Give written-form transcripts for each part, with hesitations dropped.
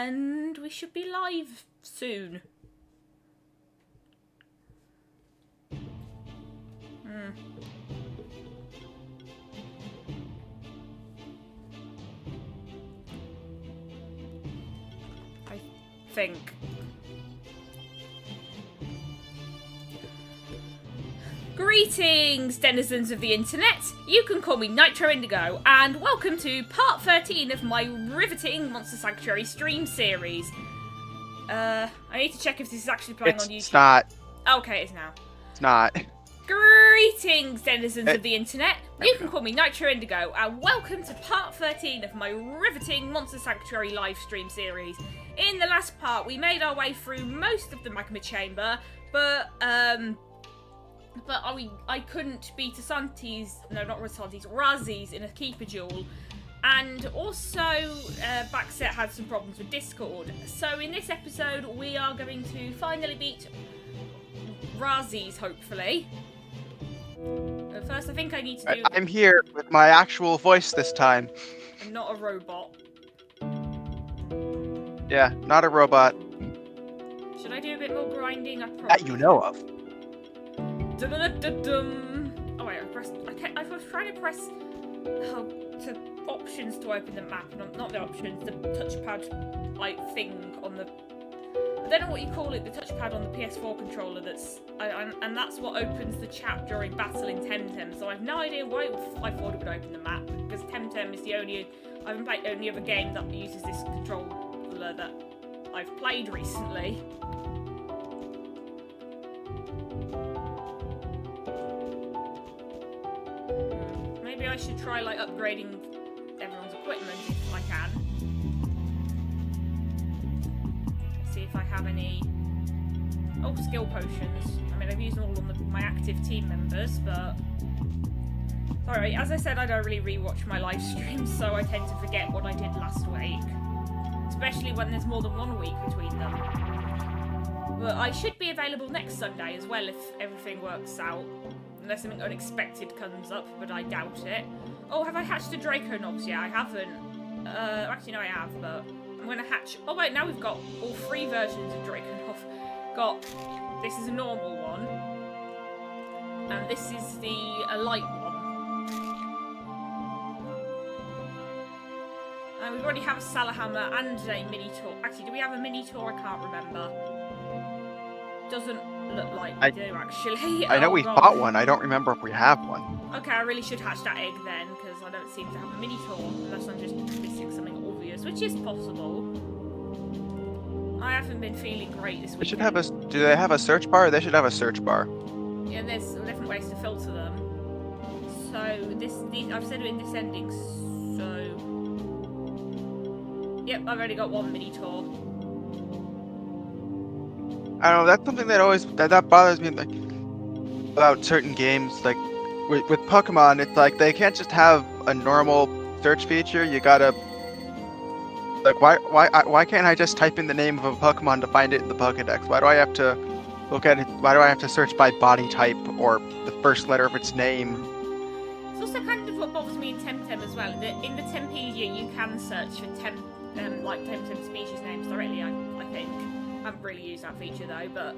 And we should be live soon. I think. Greetings, denizens of the internet! You can call me Nitro Indigo, and welcome to part 13 of my riveting Monster Sanctuary stream series. I need to check if this is actually playing on YouTube. It's not. Okay, it is now. It's not. Greetings, denizens of the internet! You can call me Nitro Indigo, and welcome to part 13 of my riveting Monster Sanctuary live stream series. In the last part, we made our way through most of the magma chamber, but I couldn't beat Razi's in a keeper duel. And also, Backset had some problems with Discord. So in this episode, we are going to finally beat Razi's, hopefully. First, I think I need to do... I'm here with my actual voice this time. I'm not a robot. Yeah, not a robot. Should I do a bit more grinding? I probably... That you know of. Dum-dum-dum-dum. Oh wait, I was trying to press to options to open the map, not the options, the touchpad like thing on the... I don't know what you call it, the touchpad on the PS4 controller and that's what opens the chat during battle in Temtem, so I have no idea why I thought it would open the map, because Temtem is the only... I haven't played only other game that uses this controller that I've played recently. Maybe I should try like upgrading everyone's equipment if I can. See if I have any... Oh, skill potions. I mean, I've used them all on my active team members, but... Sorry, as I said, I don't really rewatch my live streams, so I tend to forget what I did last week. Especially when there's more than 1 week between them. But I should be available next Sunday as well if everything works out. Unless something unexpected comes up, but I doubt it. Oh, have I hatched a Draco Knobs yet? I haven't. Actually, no, I have, but I'm going to hatch... Oh, wait, now we've got all 3 versions of Draco Knobs. This is a normal one. And this is the light one. And we already have a Salahammer and a Minotaur. Actually, do we have a Minotaur? I can't remember. Doesn't look like we do, actually. I know we bought one. I don't remember if we have one. Okay, I really should hatch that egg then, because I don't seem to have a Minotaur, unless I'm just missing something obvious, which is possible. I haven't been feeling great this week. They should have a... Do they have a search bar? They should have a search bar. Yeah, there's different ways to filter them. So, I've said it in descending, so... Yep, I've already got 1 Minotaur. I don't know, that's something that always that bothers me like about certain games, like with Pokemon. It's like they can't just have a normal search feature. You gotta like why can't I just type in the name of a Pokemon to find it in the Pokédex? Why do I have to look at it? Why do I have to search by body type or the first letter of its name? It's also kind of what bothers me in Temtem as well. In the Tempedia, you can search for Temtem species names directly. I think. I haven't really used that feature though, but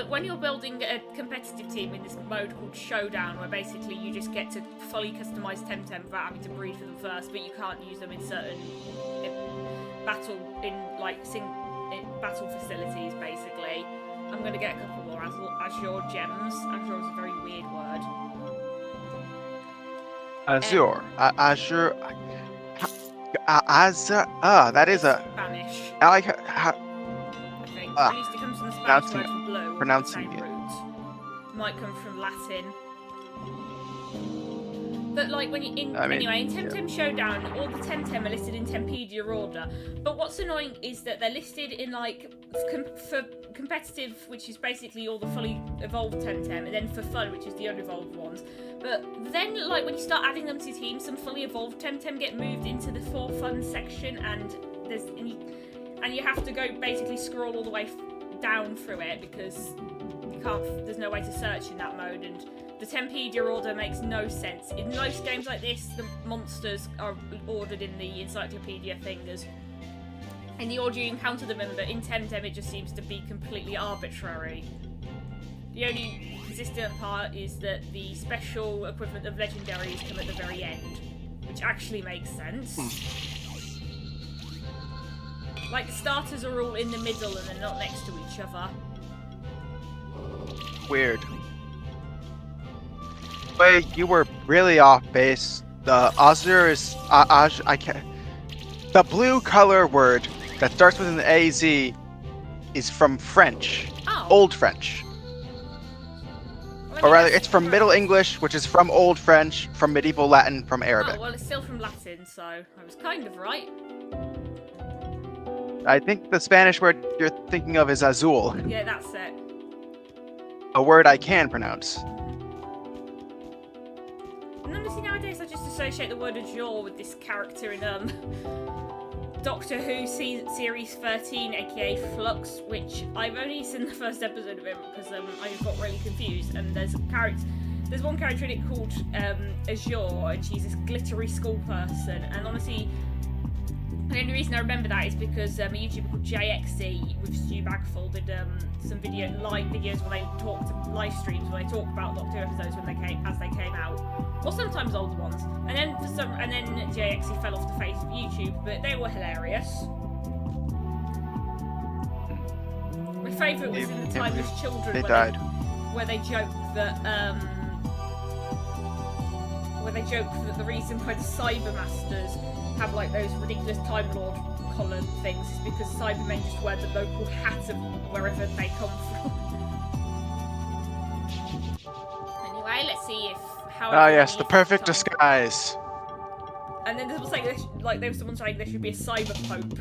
when you're building a competitive team in this mode called Showdown, where basically you just get to fully customize Temtem without having to breed for them first, but you can't use them in certain battle facilities. Basically, I'm going to get a couple more Azure gems. Azure is a very weird word. Azure, Azure. That is a Spanish. I like how I think. At least it comes from the Spanish word for blue. Pronouncing it. Root. Might come from Latin. But like when you in Temtem Showdown, all the Temtem are listed in Tempedia order. But what's annoying is that they're listed in like for competitive, which is basically all the fully evolved Temtem, and then for fun, which is the unevolved ones. But then like when you start adding them to teams, some fully evolved Temtem get moved into the for fun section, and you have to go basically scroll all the way down through it because you can't. There's no way to search in that mode, and The Tempedia order makes no sense. In most games like this, the monsters are ordered in the encyclopedia fingers. In the order you encounter them in, but in Temtem it just seems to be completely arbitrary. The only consistent part is that the special equivalent of legendaries come at the very end, which actually makes sense. Like, the starters are all in the middle and they're not next to each other. Weird. Wait, you were really off base. The Azure is... I can't... The blue color word that starts with an AZ is from French. Oh. Old French. Well, Or rather, it's from Middle English, which is from Old French, from Medieval Latin, from Arabic. Oh, well, it's still from Latin, so I was kind of right. I think the Spanish word you're thinking of is azul, Yeah, that's it. a word I can pronounce. And honestly, nowadays I just associate the word azure with this character in Doctor Who Series 13, aka Flux, which I've only seen the first episode of it because I got really confused. And there's one character in it called Azure, and she's this glittery school person. And honestly, the only reason I remember that is because a YouTuber called JXC with Stu Bagfull did some live videos where they talked live streams where they talk about Doctor Who episodes as they came out, or sometimes older ones. And then JXC fell off the face of YouTube, but they were hilarious. My favourite was in the Timeless Children They died. where they joked that the reason why the Cybermasters have like those ridiculous Time Lord collar things is because Cybermen just wear the local hat of wherever they come from. Anyway, let's see if how. Ah, yes, the perfect disguise. And then there was there was someone saying there should be a Cyber Pope.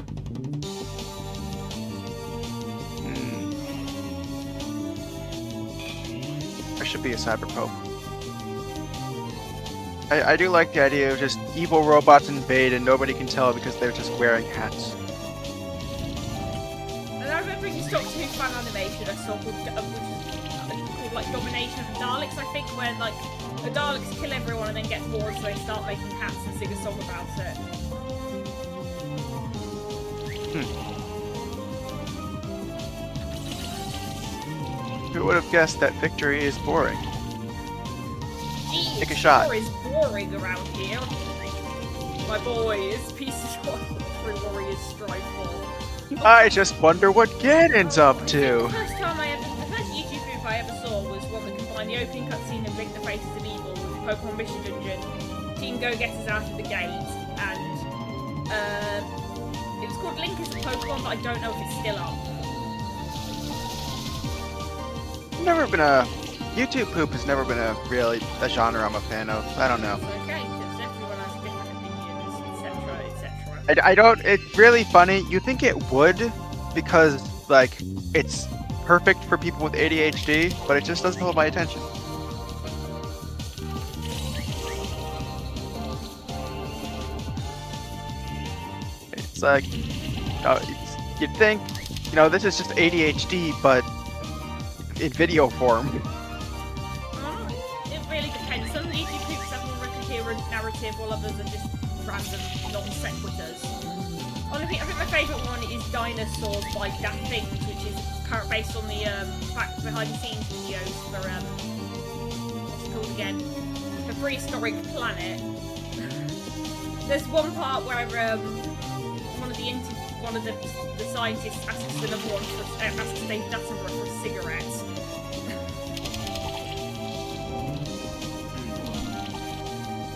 There should be a Cyber Pope. I do like the idea of just evil robots invade and nobody can tell because they're just wearing hats. And I remember in this Doctor Who fan animation I saw called like Domination of the Daleks, I think, where like the Daleks kill everyone and then get bored, so they start making hats and sing a song about it. Who would have guessed that victory is boring? Jeez, Take a shot. War is boring around here. My boys, pieces of through warriors strive for. I just wonder what Ganon's up to. The first YouTube group I ever saw was one that combined the opening cutscene of Link the Faces of Evil with the Pokemon Mission Dungeon, Team Go-Getters out of the gate, and it was called Link as the Pokemon, but I don't know if it's still up. Never been a... YouTube poop has never been a genre I'm a fan of. I don't know. It's okay, because everyone has different opinions, etc., etc. I don't... It's really funny. You think it would, because, like, it's perfect for people with ADHD, but it just doesn't hold my attention. It's like... you'd think, this is just ADHD, but in video form. It really depends. Some YouTube poops have more of a coherent narrative, while others are just random non-sequiturs. I think my favourite one is Dinosaurs by Daft Things, which is based on the behind-the-scenes videos for what's it called again? The Prehistoric Planet. There's one part where one of the scientists asks another one asks David Attenborough for a cigarette.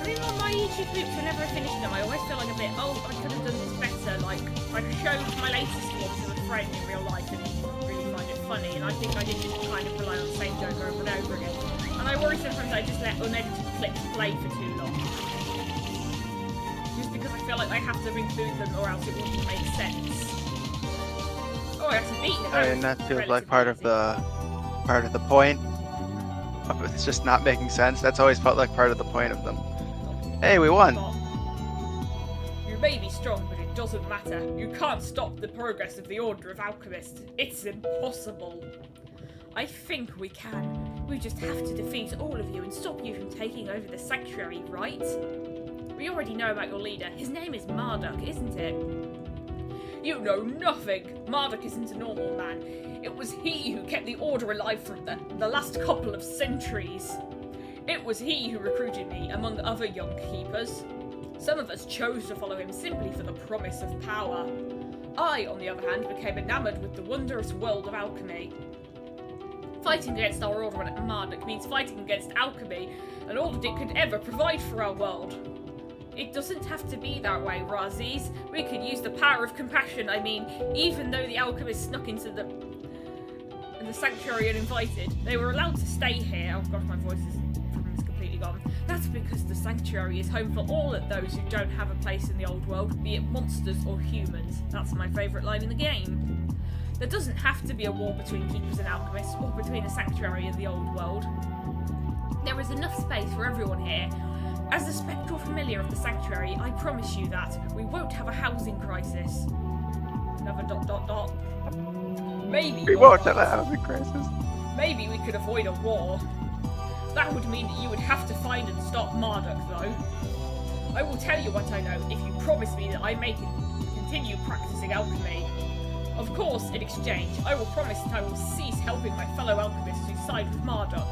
I mean, on my YouTube loops, whenever I finish them, I always feel like a bit, I could have done this better. Like, I showed my latest one to a friend in real life and he didn't really find it funny, and I think I did just kind of rely on the same joke over and over again. And I worry sometimes I just let unedited clips play for too long. Just because I feel like I have to include them or else it wouldn't make sense. Oh, I actually beaten it. And that feels like part of the point. It's just not making sense. That's always felt like part of the point of them. Hey, we won. You may be strong, but it doesn't matter. You can't stop the progress of the Order of Alchemists. It's impossible. I think we can. We just have to defeat all of you and stop you from taking over the sanctuary, right? We already know about your leader. His name is Marduk, isn't it? You know nothing! Marduk isn't a normal man. It was he who kept the Order alive for the last couple of centuries. It was he who recruited me, among other young keepers. Some of us chose to follow him simply for the promise of power. I, on the other hand, became enamored with the wondrous world of alchemy. Fighting against our Order at Marduk means fighting against alchemy and all that it could ever provide for our world. It doesn't have to be that way, Razis. We could use the power of compassion. I mean, even though the alchemists snuck into the sanctuary uninvited, they were allowed to stay here. Oh gosh, my voice is completely gone. That's because the sanctuary is home for all of those who don't have a place in the old world, be it monsters or humans. That's my favourite line in the game. There doesn't have to be a war between keepers and alchemists, or between the sanctuary and the old world. There is enough space for everyone here. As the spectral familiar of the sanctuary, I promise you that we won't have a housing crisis. Another ... Maybe We won't have a housing crisis. Maybe we could avoid a war. That would mean that you would have to find and stop Marduk, though. I will tell you what I know if you promise me that I may continue practicing alchemy. Of course, in exchange, I will promise that I will cease helping my fellow alchemists who side with Marduk.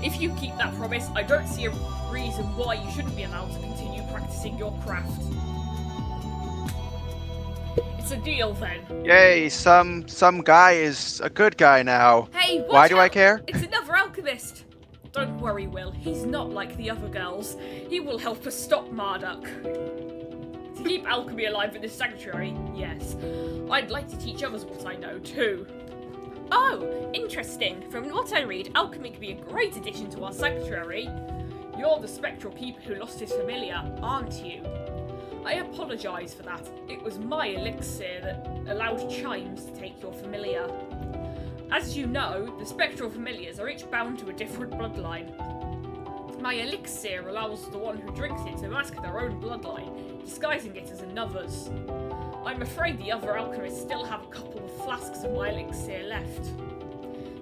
If you keep that promise, I don't see a reason why you shouldn't be allowed to continue practicing your craft. It's a deal, then. Yay, some guy is a good guy now. Hey, watch Why do I out! care? It's another alchemist! Don't worry, Will. He's not like the other girls. He will help us stop Marduk. To keep alchemy alive in this sanctuary, yes. I'd like to teach others what I know, too. Oh, interesting. From what I read, alchemy could be a great addition to our sanctuary. You're the spectral keeper who lost his familiar, aren't you? I apologise for that. It was my elixir that allowed Chimes to take your familiar. As you know, the spectral familiars are each bound to a different bloodline. My elixir allows the one who drinks it to mask their own bloodline, disguising it as another's. I'm afraid the other alchemists still have a couple of flasks of my elixir left.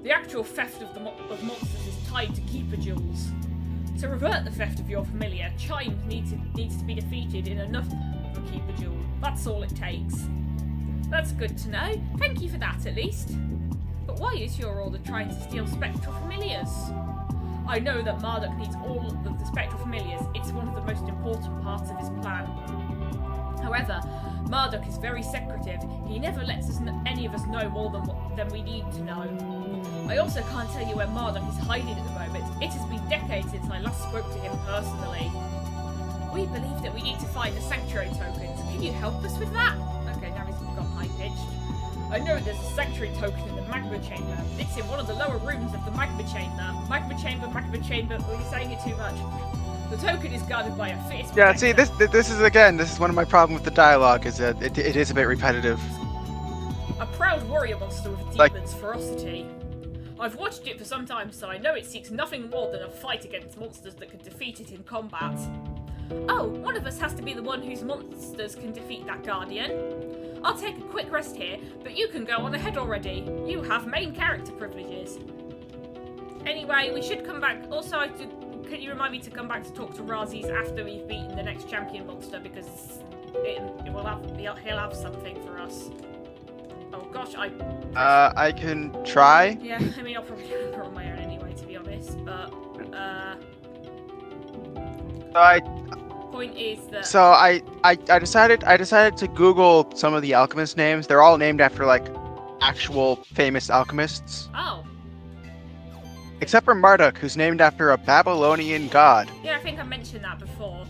The actual theft of monsters is tied to keeper jewels. To revert the theft of your familiar, Chimes needs to be defeated in enough of a keeper jewel. That's all it takes. That's good to know. Thank you for that, at least. But why is your order trying to steal spectral familiars? I know that Marduk needs all of the spectral familiars. It's one of the most important parts of his plan. However, Marduk is very secretive. He never lets any of us know more than we need to know. I also can't tell you where Marduk is hiding at the moment. It has been decades since I last spoke to him personally. We believe that we need to find the sanctuary tokens. Can you help us with that? Okay, now he's got high-pitched. I know there's a sanctuary token in the magma chamber. It's in one of the lower rooms of the magma chamber. Magma chamber, we're saying it too much. The token is guarded by a fierce Yeah, protector. see, this is one of my problems with the dialogue, is that it is a bit repetitive. A proud warrior monster with a Like- demon's ferocity. I've watched it for some time, so I know it seeks nothing more than a fight against monsters that could defeat it in combat. Oh, one of us has to be the one whose monsters can defeat that guardian. I'll take a quick rest here, but you can go on ahead already. You have main character privileges. Anyway, we should come back. Also, can you remind me to come back to talk to Razis after we've beaten the next champion monster, because he'll have something for us. Oh gosh, I can try. yeah, I mean, I'll probably remember on my own anyway, to be honest, but, point is that... So I decided to Google some of the alchemist names. They're all named after, like, actual famous alchemists. Oh, Except for Marduk, who's named after a Babylonian god. yeah, I think I mentioned that before.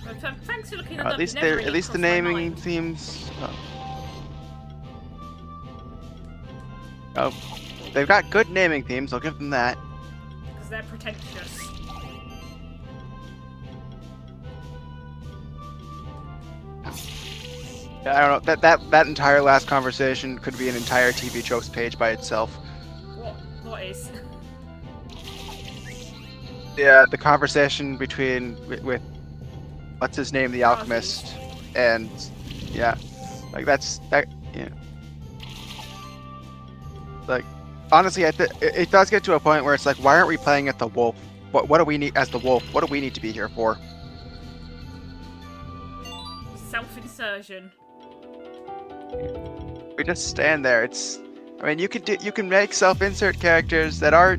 But, thanks for looking at At least the naming seems. Oh, they've got good naming themes. I'll give them that. Because they're pretentious. I don't know. That entire last conversation could be an entire TV Tropes page by itself. What is? Yeah, the conversation between with what's his name, the alchemist. and yeah, like that. Yeah. Like honestly, it does get to a point where it's like, why aren't we playing at the wolf? What do we need as the wolf? What do we need to be here for? Self-insertion. We just stand there. I mean, you can make self-insert characters that are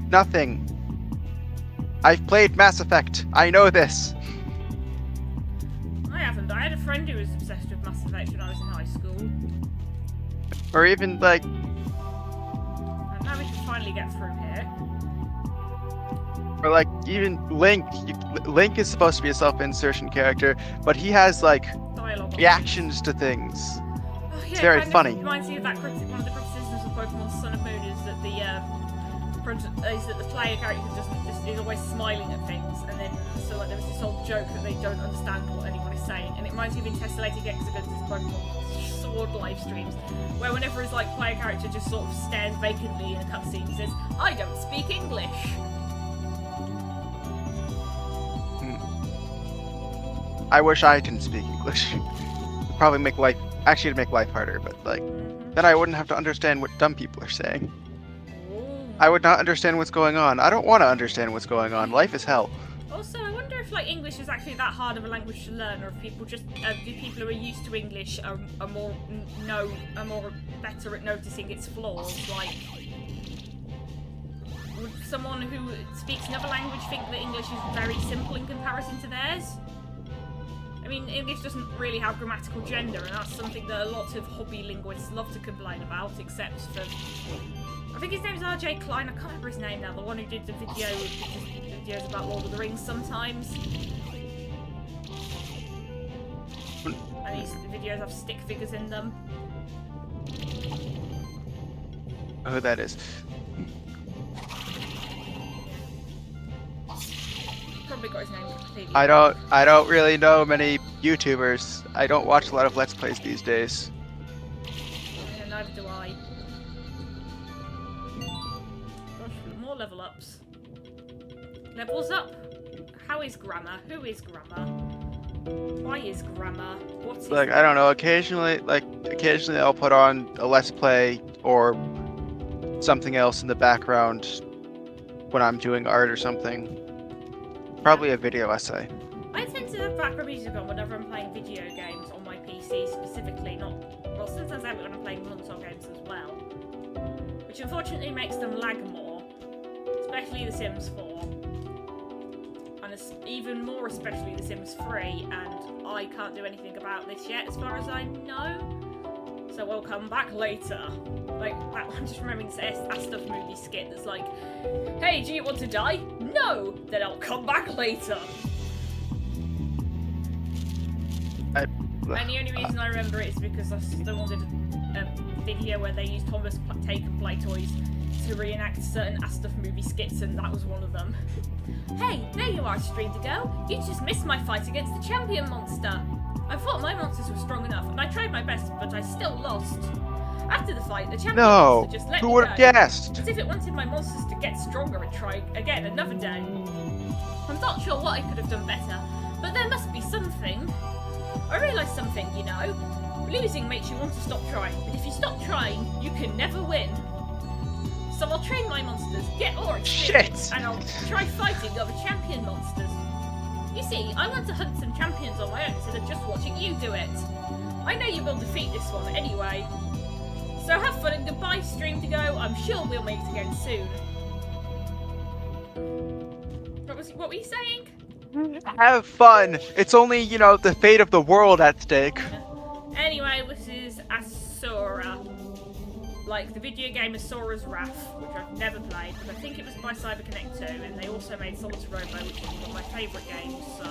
nothing. I've played Mass Effect. I know this. I haven't. I had a friend who was obsessed with Mass Effect when I was in high school. Or even like. And now we can finally get through here. Or like even Link. Link is supposed to be a self-insertion character, but he has like Dialogue. reactions to things. Oh, yeah, It's very kind funny. Of reminds me of that one of the criticisms of Pokemon Sun and Moon is that the player character just is always smiling at things, and then so like there was this old joke that they don't understand what anyone is saying, and it reminds me of Intestellated Exogon's Pokemon Sword live streams, where whenever his like player character just sort of stares vacantly in a cutscene and says, "I don't speak English." I wish I can speak English. It'd probably make life harder, but like then I wouldn't have to understand what dumb people are saying. I would not understand what's going on. I don't want to understand what's going on. Life is hell. Also, I wonder if like English is actually that hard of a language to learn, or if people just do people who are used to English are more better at noticing its flaws. Like, would someone who speaks another language think that English is very simple in comparison to theirs? I mean, English doesn't really have grammatical gender, and that's something that a lot of hobby linguists love to complain about, except for... I think his name's RJ Klein, I can't remember his name now, the one who did the videos about Lord of the Rings sometimes. And these videos have stick figures in them. Who that is. Probably got his name completely. I don't really know many YouTubers. I don't watch a lot of Let's Plays these days. Yeah, neither do I. Gosh, more level ups. Levels up. How is grammar? Who is grammar? Why is grammar? What is Like, I don't know, occasionally I'll put on a Let's Play or something else in the background when I'm doing art or something. Probably a video essay. I tend to have background music on whenever I'm playing video games on my PC specifically, well, sometimes I have it when I'm playing console games as well. Which unfortunately makes them lag more. Especially The Sims 4. And even more especially The Sims 3, and I can't do anything about this yet as far as I know. So we'll come back later. Like, I'm just remembering this Astuff movie skit that's like, "Hey, do you want to die? No! Then I'll come back later." And the only reason I remember it is because I still wanted a video where they used Thomas Take and Play toys to reenact certain Astuff movie skits, and that was one of them. "Hey, there you are, Stream to Go. You just missed my fight against the champion monster. I thought my monsters were strong enough, and I tried my best, but I still lost. After the fight, the champion monster just let me go. Who would have guessed? As if it wanted my monsters to get stronger and try again another day. I'm not sure what I could have done better, but there must be something. I realised something, you know. Losing makes you want to stop trying, but if you stop trying, you can never win. So I'll train my monsters, get more experience, and I'll try fighting other champion monsters. You see, I want to hunt some champions on my own instead of just watching you do it. I know you will defeat this one anyway. So have fun and goodbye, Stream to Go. I'm sure we'll meet again soon." What were you saying? Have fun. It's only, you know, the fate of the world at stake. Anyway, this is Asura. Like the video game Asura's Wrath, which I've never played, but I think it was by CyberConnect 2, and they also made Solid Robo, which is one of my favourite games, so...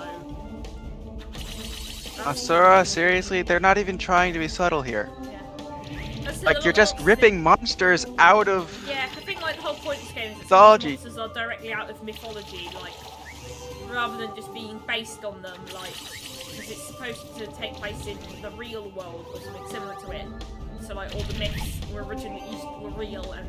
Asura, seriously? They're not even trying to be subtle here. Yeah. Like, you're just ripping monsters out of... Yeah, I think like the whole point of this game is that mythology. Monsters are directly out of mythology, like, rather than just being based on them, like, because it's supposed to take place in the real world or something similar to it. So like all the myths were real, and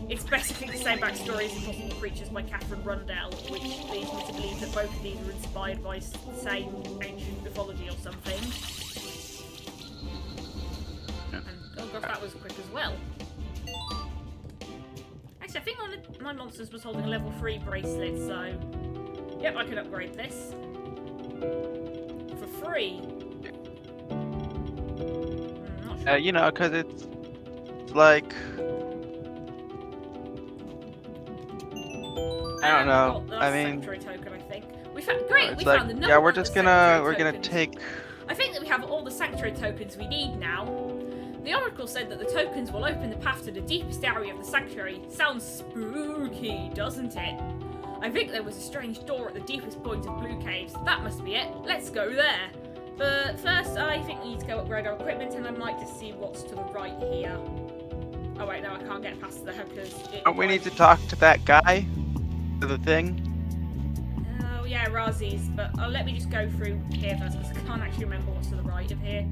It's basically the same backstory as Impossible Creatures by Catherine Rundell, which leads me to believe that both of these are inspired by the same ancient mythology or something. And, oh gosh, that was quick as well. Actually, I think one of my monsters was holding a level 3 bracelet, so... Yep, I can upgrade this. For free. Not sure. You know, because it's like... I don't know. I mean, token, I think. We found great. We like, found the yeah, we're gonna take. I think that we have all the sanctuary tokens we need now. The oracle said that the tokens will open the path to the deepest area of the sanctuary. Sounds spooky, doesn't it? I think there was a strange door at the deepest point of Blue Caves. That must be it. Let's go there. But first, I think we need to go upgrade our equipment, and I might just see what's to the right here. Oh wait, no, I can't get past there because. We need to talk to that guy. The thing. Oh yeah, Razi's, but let me just go through here first because I can't actually remember what's to the right of here.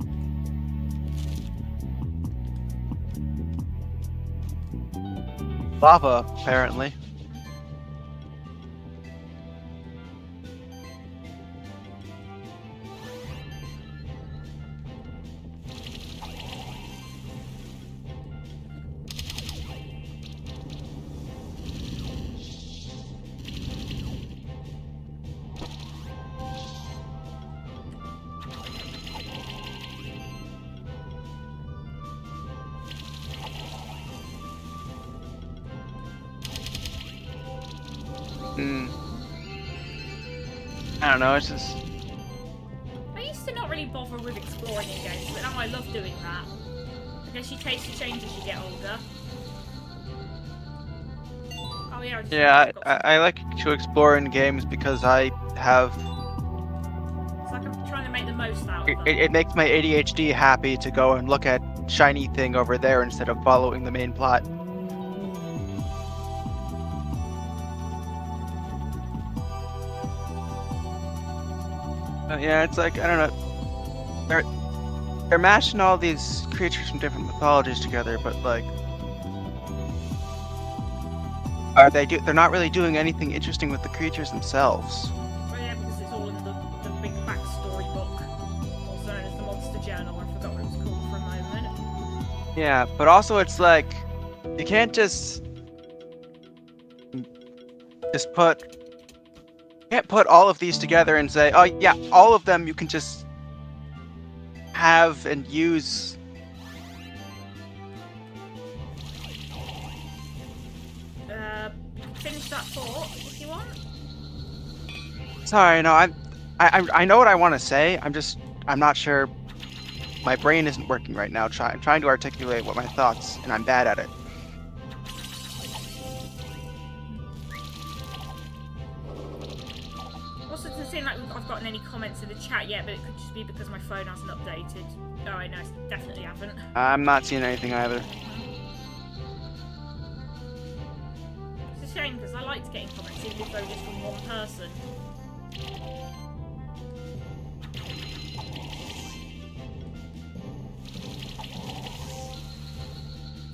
Lava, apparently. I don't know, it's just... I used to not really bother with exploring in games, but now I love doing that. I guess your taste changes as you get older. Oh yeah, I like to explore in games because I have... It's like I'm trying to make the most out of them. It makes my ADHD happy to go and look at shiny thing over there instead of following the main plot. Yeah, it's like, I don't know, they're mashing all these creatures from different mythologies together, but like, they're not really doing anything interesting with the creatures themselves. Well, yeah, because it's all in the big backstory book, also known as the Monster Journal. I forgot what it was called for a moment. Yeah, but also it's like, you can't just put all of these together and say, oh yeah, all of them you can just have and use. Finish that thought if you want. Sorry, no, I know what I want to say. I'm not sure. My brain isn't working right now. I'm trying to articulate what my thoughts, and I'm bad at it. Also, it doesn't seem like I've gotten any comments in the chat yet, but it could just be because my phone hasn't updated. Oh, I know, I definitely haven't. I'm not seeing anything either. It's a shame because I liked getting comments, even if they were just from one person.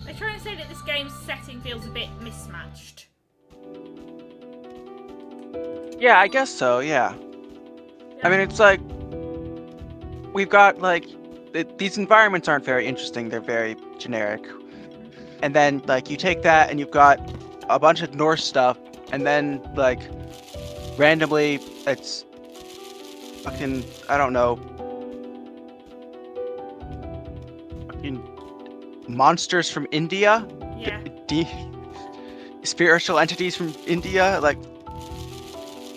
They try and say that this game's setting feels a bit mismatched. Yeah, I guess so, yeah. I mean, it's like, we've got, like, these environments aren't very interesting, they're very generic. And then, like, you take that and you've got a bunch of Norse stuff, and then, like, randomly, it's fucking, I don't know, fucking monsters from India? Yeah. Spiritual entities from India, like,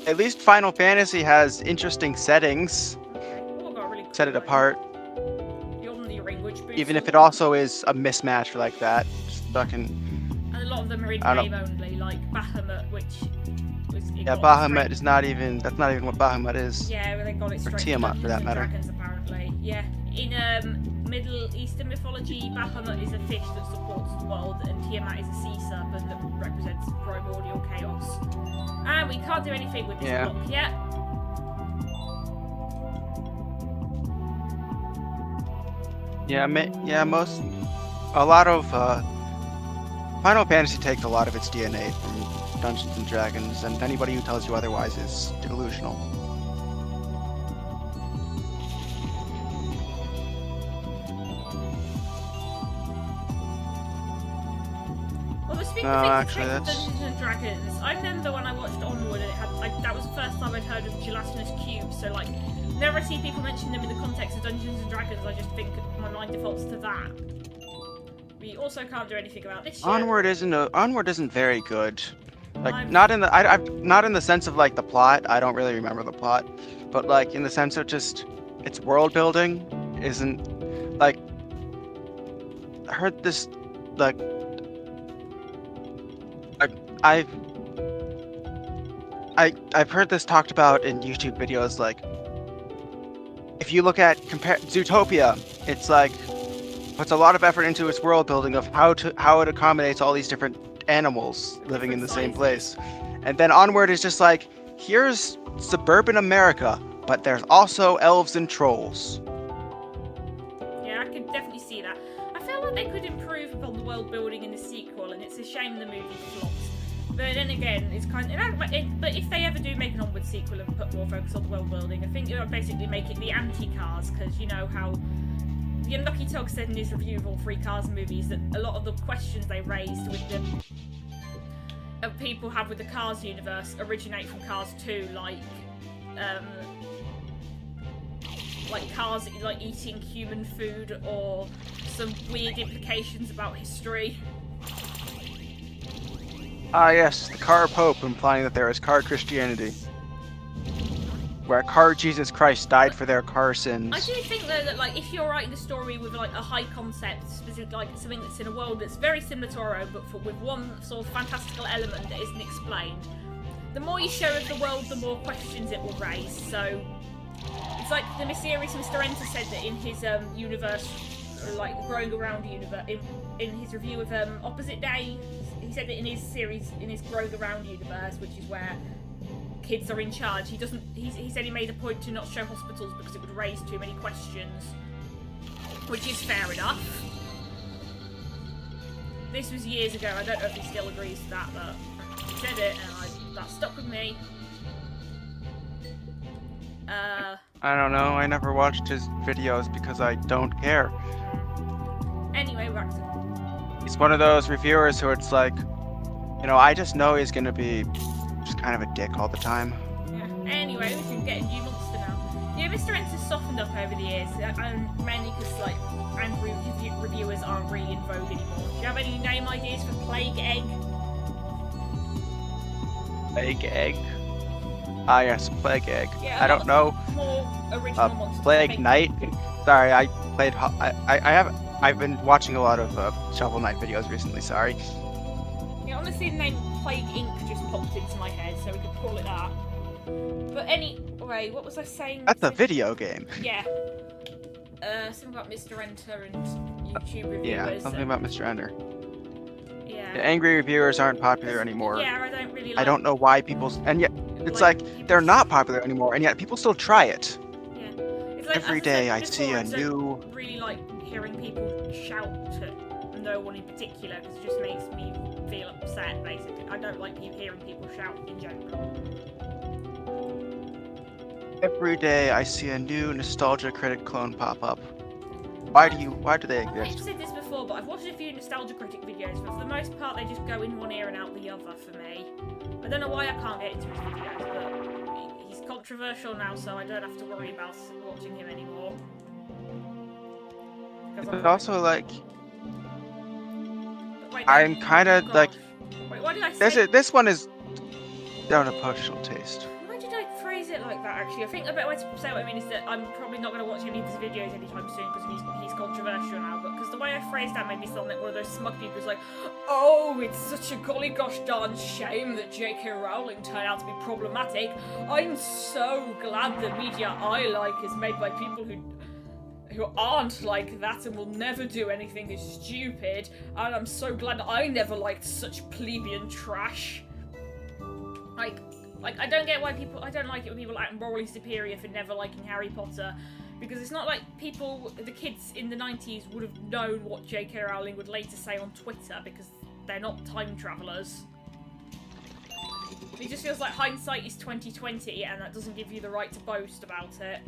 at least Final Fantasy has interesting settings. Really Set it apart. Boots, even if it also is a mismatch like that. Just fucking... And a lot of them are in name only, like Bahamut, which was... Yeah, Bahamut is not even... That's not even what Bahamut is. Yeah, they got it straight or Tiamat, for that matter. Dragons, apparently. Yeah. In Middle Eastern mythology, Bahamut is a fish that supports the world, and Tiamat is a sea serpent that represents primordial chaos. And we can't do anything with this block yet. A lot of Final Fantasy takes a lot of its DNA from Dungeons and Dragons, and anybody who tells you otherwise is delusional. Well, speaking of Dungeons and Dragons, I remember when I watched Onward, and that was the first time I'd heard of gelatinous cubes. So like, whenever I see people mention them in the context of Dungeons and Dragons, I just think my mind defaults to that. We also can't do anything about this. Onward isn't very not in the sense of like the plot. I don't really remember the plot, but like in the sense of just its world building isn't like. I heard this like. I've heard this talked about in YouTube videos. Like, if you look at Zootopia, it's like puts a lot of effort into its world building of how it accommodates all these different animals living in the same place, and then Onward is just like, here's suburban America, but there's also elves and trolls. Yeah, I can definitely see that. I feel like they could improve upon the world building in the sequel, and it's a shame the movie flops. But then again, it's kind of. But if they ever do make an Onward sequel and put more focus on the world building, I think it would basically make it the anti-Cars, because you know how the Unlucky Tog said in his review of all three Cars movies that a lot of the questions they raised with the people have with the Cars universe originate from Cars 2, like Cars like eating human food, or some weird implications about history. Ah yes, the Car Pope, implying that there is Car Christianity, where Car Jesus Christ died for their car sins. I do think though that like if you're writing a story with like a high concept, specific like something that's in a world that's very similar to our own, but with one sort of fantastical element that isn't explained, the more you show of the world, the more questions it will raise. So it's like the mysterious Mr. Enter said that in his universe, like growing around universe, in his review of Opposite Day, he said that in his series, in his growing around universe, which is where kids are in charge, he said he made a point to not show hospitals because it would raise too many questions, which is fair enough. This was years ago. I don't know if he still agrees to that, but he said it, and that stuck with me. I don't know. I never watched his videos because I don't care. Anyway, back to... He's one of those reviewers who it's like, you know, I just know he's gonna be just kind of a dick all the time. Yeah. Anyway, we can get a new monster now. Yeah, Mr. Enter's softened up over the years, and mainly because like angry reviewers aren't really in vogue anymore. Do you have any name ideas for Plague Egg? Plague Egg? Ah yes, Plague Egg. Yeah, I don't know. More original monsters. Plague Knight? Sorry, I've been watching a lot of Shovel Knight videos recently, sorry. Yeah, honestly the name Plague Inc. just popped into my head, so we could call it that. But anyway, what was I saying? That's a video game. Yeah. Something about Mr. Enter and YouTube reviewers. Yeah, something about Mr. Enter. Yeah. The angry reviewers aren't popular anymore. Yeah, I don't really like... I don't know why and yet, it's like they're not popular anymore, and yet people still try it. Yeah. It's like, every day I see a new... I really like hearing people shout at no one in particular, because it just makes me feel upset, basically. I don't like hearing people shout in general. Every day I see a new Nostalgia Critic clone pop up. Why do they exist? I've said this before, but I've watched a few Nostalgia Critic videos, but for the most part they just go in one ear and out the other for me. I don't know why I can't get into his videos, but he's controversial now, so I don't have to worry about watching him anymore. But also, like, wait, I'm kind of like... Wait, what did I say? This one is down to personal taste. Why did I phrase it like that, actually? I think the better way to say what I mean is that I'm probably not going to watch any of his videos anytime soon because he's controversial now, but because the way I phrased that made me sound like one of those smug people who's like, oh, it's such a golly gosh darn shame that J.K. Rowling turned out to be problematic. I'm so glad the media I like is made by people who aren't like that and will never do anything as stupid, and I'm so glad I never liked such plebeian trash. Like, I don't get why I don't like it when people act morally superior for never liking Harry Potter, because it's not like the kids in the 90s would have known what J.K. Rowling would later say on Twitter, because they're not time travelers. It just feels like hindsight is 20/20, and that doesn't give you the right to boast about it.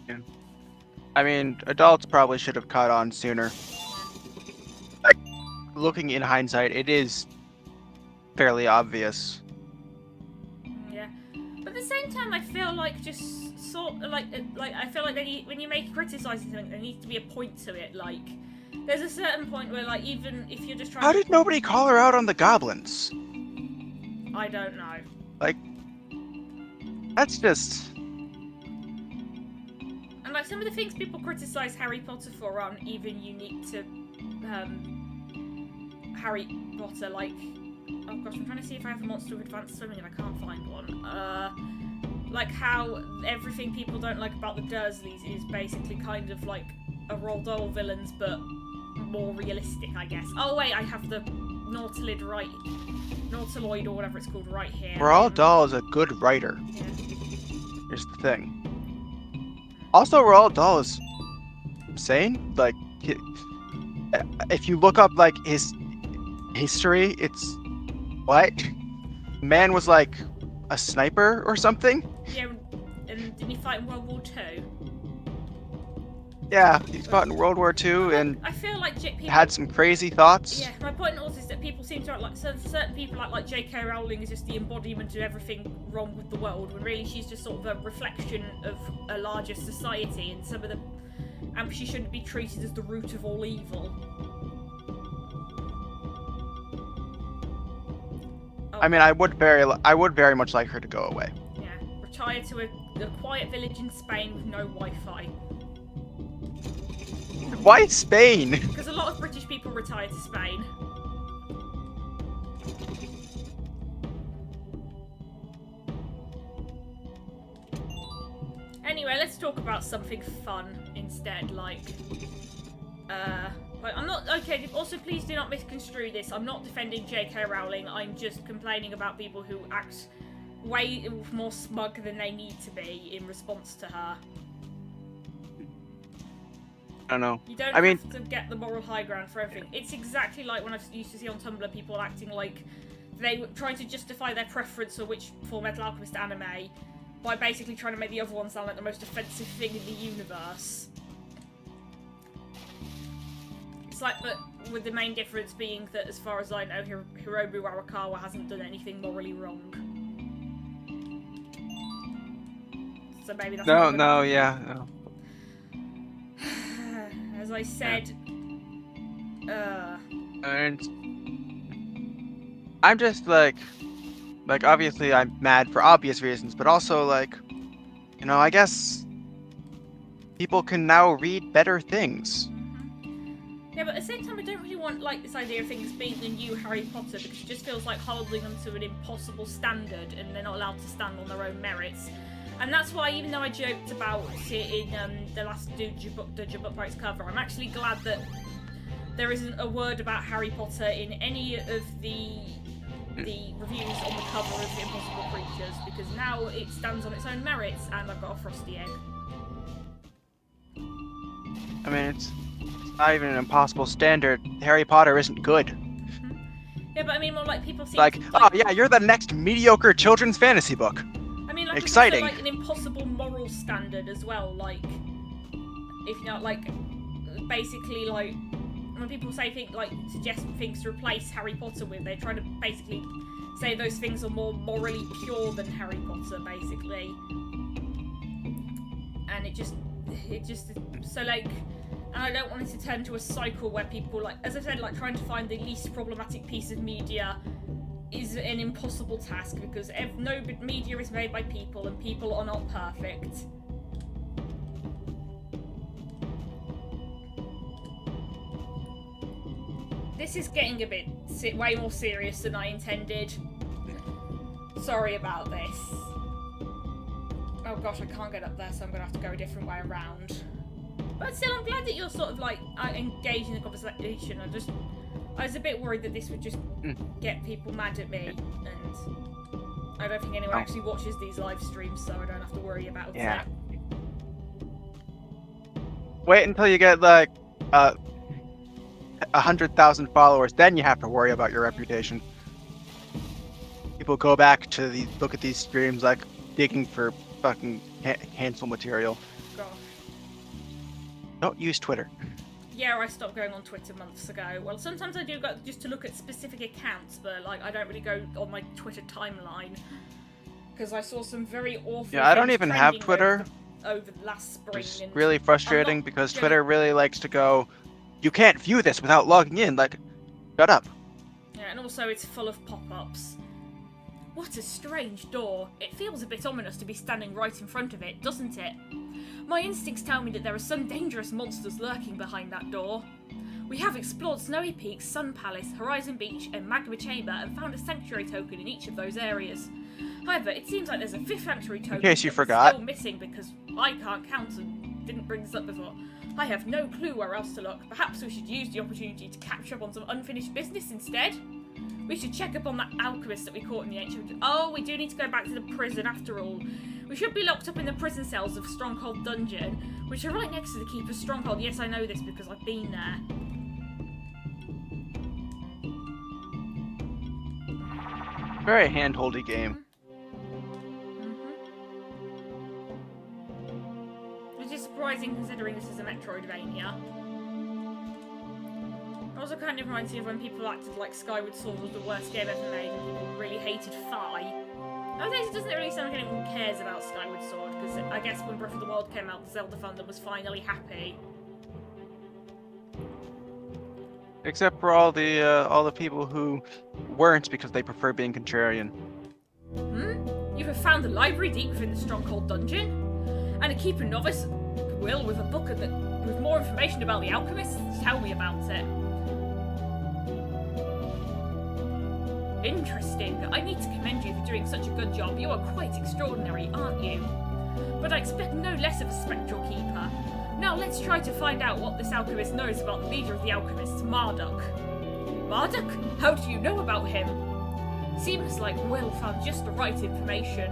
Yeah. I mean, adults probably should have caught on sooner. Like, looking in hindsight, it is fairly obvious. Yeah, but at the same time, I feel like just sort of like I feel like when you make criticizing something, there needs to be a point to it. Like, there's a certain point where, like, even if you're just trying. How did nobody call her out on the goblins? I don't know. Like, that's just. And like some of the things people criticize Harry Potter for aren't even unique to Harry Potter. Like, oh gosh, I'm trying to see if I have a monster with advanced swimming and I can't find one. Like how everything people don't like about the Dursleys is basically kind of like a Roald Dahl villains, but more realistic, I guess. Oh wait, I have the Nautiloid or whatever it's called right here. Roald Dahl is a good writer. Yeah. Here's the thing. Also, Roald Dahl is insane. Like, if you look up like his history, it's what? Man was like a sniper or something. Yeah, and didn't he fight in World War II? Yeah, he's fought in World War II and I feel like people had some crazy thoughts. Yeah, my point also is that people seem to like certain people like J.K. Rowling is just the embodiment of everything wrong with the world, when really she's just sort of a reflection of a larger society, and some of the and she shouldn't be treated as the root of all evil. Oh. I mean, I would very much like her to go away. Yeah, retire to a quiet village in Spain with no Wi-Fi. Why Spain? Because a lot of British people retire to Spain. Anyway, let's talk about something fun instead, like I'm not, okay, also please do not misconstrue this, I'm not defending J.K. Rowling, I'm just complaining about people who act way more smug than they need to be in response to her. I don't know. You don't have to get the moral high ground for everything. It's exactly like when I used to see on Tumblr people acting like they were trying to justify their preference for which Full Metal Alchemist anime by basically trying to make the other one sound like the most offensive thing in the universe. It's like, but with the main difference being that, as far as I know, Hiromu Arakawa hasn't done anything morally wrong. So maybe that's no. As I said, And I'm just like obviously I'm mad for obvious reasons, but also like, you know, I guess people can now read better things. Yeah, but at the same time, I don't really want like this idea of things being the new Harry Potter, because it just feels like holding them to an impossible standard, and they're not allowed to stand on their own merits. And that's why, even though I joked about it in the last Doja Book Rights cover, I'm actually glad that there isn't a word about Harry Potter in any of the reviews on the cover of Impossible Creatures, because now it stands on its own merits, and I've got a frosty egg. I mean, it's not even an impossible standard. Harry Potter isn't good. Mm-hmm. Yeah, but I mean, more like people seem like, oh yeah, you're the next mediocre children's fantasy book. I mean, like, exciting. It's also, like, an impossible moral standard as well. Like, if you know, like, basically, like, when people say things like suggest things to replace Harry Potter with, they're trying to basically say those things are more morally pure than Harry Potter, basically. And it just so like, and I don't want it to turn to a cycle where people, like, as I said, like, trying to find the least problematic piece of media is an impossible task, because no media is made by people, and people are not perfect. This is getting a bit way more serious than I intended. Sorry about this. Oh gosh, I can't get up there, so I'm gonna have to go a different way around. But still, I'm glad that you're sort of like engaged in the conversation. I was a bit worried that this would just get people mad at me, and I don't think anyone actually watches these live streams, so I don't have to worry about it. Wait until you get like 100,000 followers, then you have to worry about your reputation. People go back to look at these streams like digging for fucking Hansel material. Gosh. Don't use Twitter. Yeah, I stopped going on Twitter months ago. Well, sometimes I do go just to look at specific accounts, but like I don't really go on my Twitter timeline because I saw some very awful. Yeah, I don't things even have trending Twitter. over the last spring. It's and really frustrating because gonna- Twitter really likes to go, you can't view this without logging in. Like, shut up. Yeah, and also it's full of pop-ups. What a strange door. It feels a bit ominous to be standing right in front of it, doesn't it? My instincts tell me that there are some dangerous monsters lurking behind that door. We have explored Snowy Peaks, Sun Palace, Horizon Beach, and Magma Chamber and found a sanctuary token in each of those areas. However, it seems like there's a fifth sanctuary token case you that's forgot. still missing because I can't count and didn't bring this up before. I have no clue where else to look. Perhaps we should use the opportunity to catch up on some unfinished business instead? We should check up on that alchemist that we caught in the ancient... Oh, we do need to go back to the prison after all. We should be locked up in the prison cells of Stronghold Dungeon, which are right next to the Keeper's Stronghold. Yes, I know this because I've been there. Very handholdy game. Which is surprising considering this is a Metroidvania. It also kind of reminds me of when people acted like Skyward Sword was the worst game ever made and people really hated Fi. Nowadays it doesn't really sound like anyone cares about Skyward Sword, because I guess when Breath of the Wild came out, the Zelda fandom was finally happy. Except for all the people who weren't because they prefer being contrarian. You have found a library deep within the Stronghold Dungeon? And a Keeper Novice, Will, with a book with more information about the alchemist? Tell me about it. Interesting. I need to commend you for doing such a good job. You are quite extraordinary, aren't you? But I expect no less of a spectral keeper. Now let's try to find out what this alchemist knows about the leader of the alchemists, Marduk. Marduk? How do you know about him? Seems like Will found just the right information.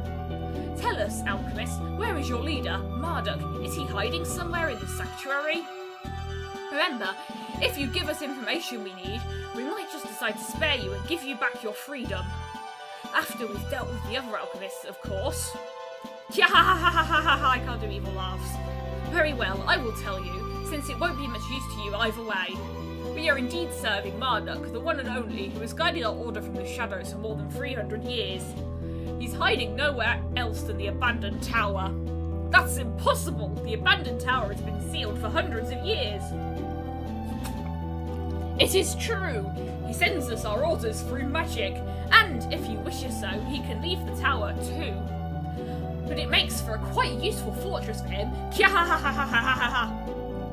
Tell us, alchemist, where is your leader, Marduk? Is he hiding somewhere in the sanctuary? Remember, if you give us information we need, we might just decide to spare you and give you back your freedom. After we've dealt with the other alchemists, of course. I can't do evil laughs. Very well, I will tell you, since it won't be much use to you either way. We are indeed serving Marduk, the one and only, who has guided our order from the shadows for more than 300 years. He's hiding nowhere else than the abandoned tower. That's impossible! The abandoned tower has been sealed for hundreds of years. It is true! He sends us our orders through magic, and, if he wishes so, he can leave the tower too. But it makes for a quite useful fortress for him.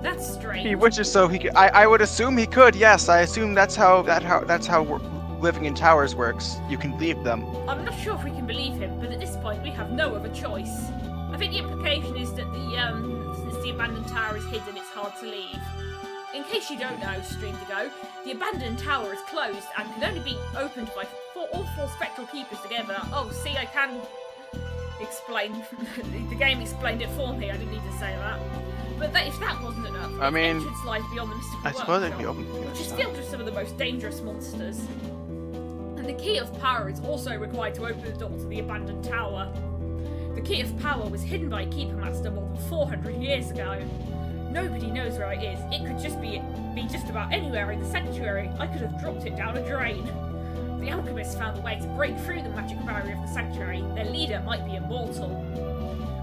That's strange. He wishes so. He could, I would assume he could. Yes, I assume that's how living in towers works. You can leave them. I'm not sure if we can believe him, but at this point we have no other choice. I think the implication is that since the abandoned tower is hidden, it's hard to leave. In case you don't know, Streamdigo, the abandoned tower is closed and can only be opened by all four spectral keepers together. Oh, see, I can explain. The game explained it for me. I didn't need to say that. But if that wasn't enough, I mean, entrance lies beyond the mystical I suppose it'd workshop, be open to the which is other filled with some of the most dangerous monsters. And the key of power is also required to open the door to the abandoned tower. The key of power was hidden by a Keeper Master more than 400 years ago. Nobody knows where it is. It could just be just about anywhere in the sanctuary. I could have dropped it down a drain. The alchemists found a way to break through the magic barrier of the sanctuary. Their leader might be immortal.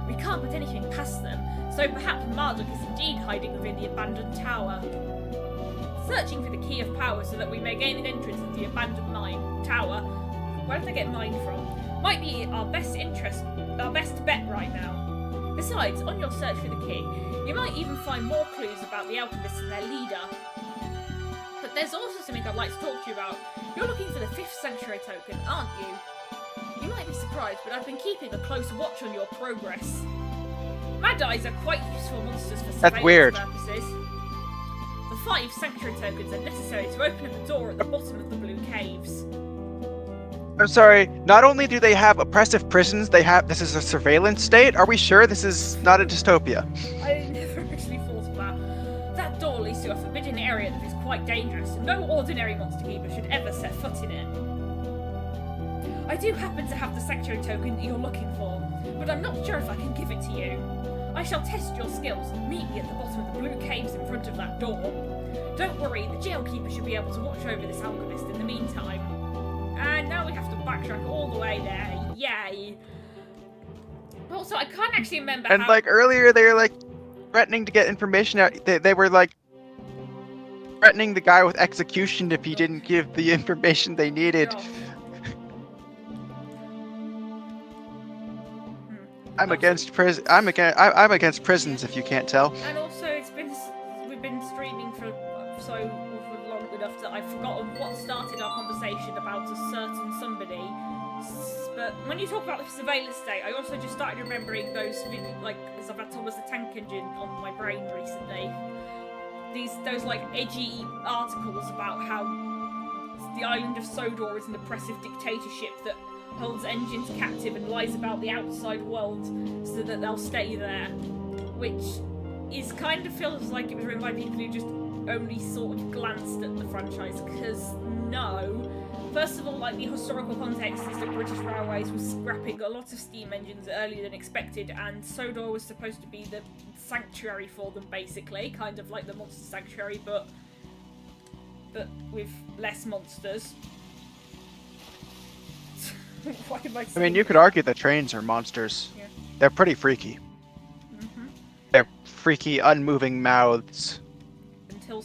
We can't put anything past them, so perhaps Marduk is indeed hiding within the abandoned tower. Searching for the key of power so that we may gain an entrance into the abandoned tower, where did I get mine from, might be our best bet right now. Besides, on your search for the key, you might even find more clues about the alchemists and their leader. But there's also something I'd like to talk to you about. You're looking for the 5th sanctuary token, aren't you? You might be surprised, but I've been keeping a close watch on your progress. Mad-Eyes are quite useful monsters for surveillance purposes. The 5 sanctuary tokens are necessary to open up a door at the bottom of the blue caves. I'm sorry, not only do they have oppressive prisons, this is a surveillance state? Are we sure this is not a dystopia? I never actually thought of that. That door leads to a forbidden area that is quite dangerous, and no ordinary monster keeper should ever set foot in it. I do happen to have the sanctuary token that you're looking for, but I'm not sure if I can give it to you. I shall test your skills. Meet me at the bottom of the blue caves in front of that door. Don't worry, the jailkeeper should be able to watch over this alchemist in the meantime. And now we have to backtrack all the way there. Yay! Also, I can't actually remember And how... like earlier, they were like threatening to get information out. They were like threatening the guy with execution if he didn't give the information they needed. Oh. I'm against I'm against prisons, if you can't tell. And also, we've been streaming for long enough that I've forgotten what started our conversation about a certain somebody. But when you talk about the surveillance state, I also just started remembering those, like, as I've had Thomas the Tank Engine on my brain recently. Those like edgy articles about how the island of Sodor is an oppressive dictatorship that holds engines captive and lies about the outside world so that they'll stay there, which is kind of feels like it was written by people who just only sort of glanced at the franchise, because no. First of all, like, the historical context is that British Railways was scrapping a lot of steam engines earlier than expected, and Sodor was supposed to be the sanctuary for them, basically, kind of like the Monster Sanctuary, but with less monsters. Why am I mean, you could argue that trains are monsters. Yeah. They're pretty freaky. Mm-hmm. They're freaky, unmoving mouths,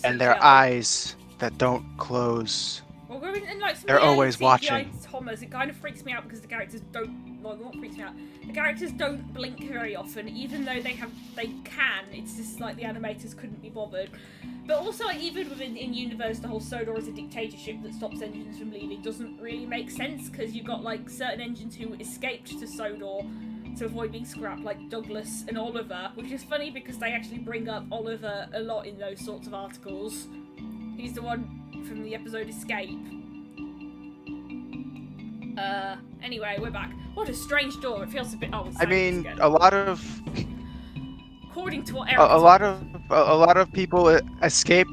and their eyes that don't close. Well, and like some They're of the always CGI watching. Thomas, it kind of freaks me out because the characters don't. Well, not freaks me out. The characters don't blink very often, even though they can. It's just like the animators couldn't be bothered. But also, like, even within universe, the whole Sodor is a dictatorship that stops engines from leaving doesn't really make sense, because you've got like certain engines who escaped to Sodor to avoid being scrapped, like Douglas and Oliver, which is funny because they actually bring up Oliver a lot in those sorts of articles. He's the one from the episode Escape. Anyway, we're back. What a strange door. It feels a bit... Oh, I mean, a lot of... According to what Eric... A lot of people escape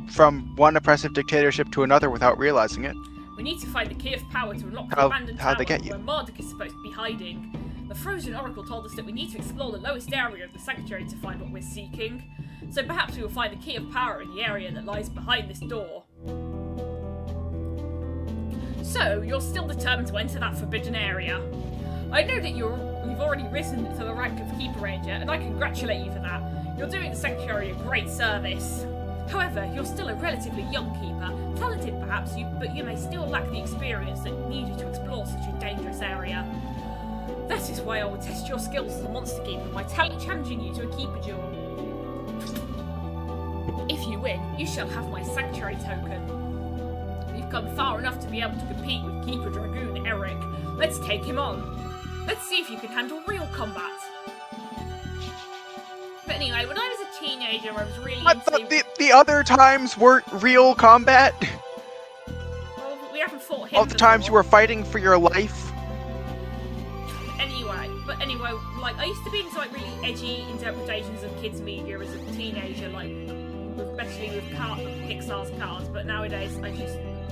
from one oppressive dictatorship to another without realizing it. We need to find the key of power to unlock the abandoned how'd tower they get you? where Marduk is supposed to be hiding. The Frozen Oracle told us that we need to explore the lowest area of the sanctuary to find what we're seeking. So perhaps we will find the key of power in the area that lies behind this door. So, you're still determined to enter that forbidden area. I know that you've already risen to the rank of Keeper Ranger, and I congratulate you for that. You're doing the Sanctuary a great service. However, you're still a relatively young Keeper, talented perhaps, but you may still lack the experience that needed to explore such a dangerous area. That is why I will test your skills as a Monster Keeper by challenging you to a Keeper duel. If you win, you shall have my Sanctuary token. You've come far enough to be able to compete with Keeper Dragoon Eric. Let's take him on. Let's see if you can handle real combat. But anyway, when I was a teenager, I was really into... The other times weren't real combat? Well, we haven't fought him All the times you before. were fighting for your life? Anyway, like, I used to be into, like, really edgy interpretations of kids' media as a teenager, like, especially with Pixar's Cars, but nowadays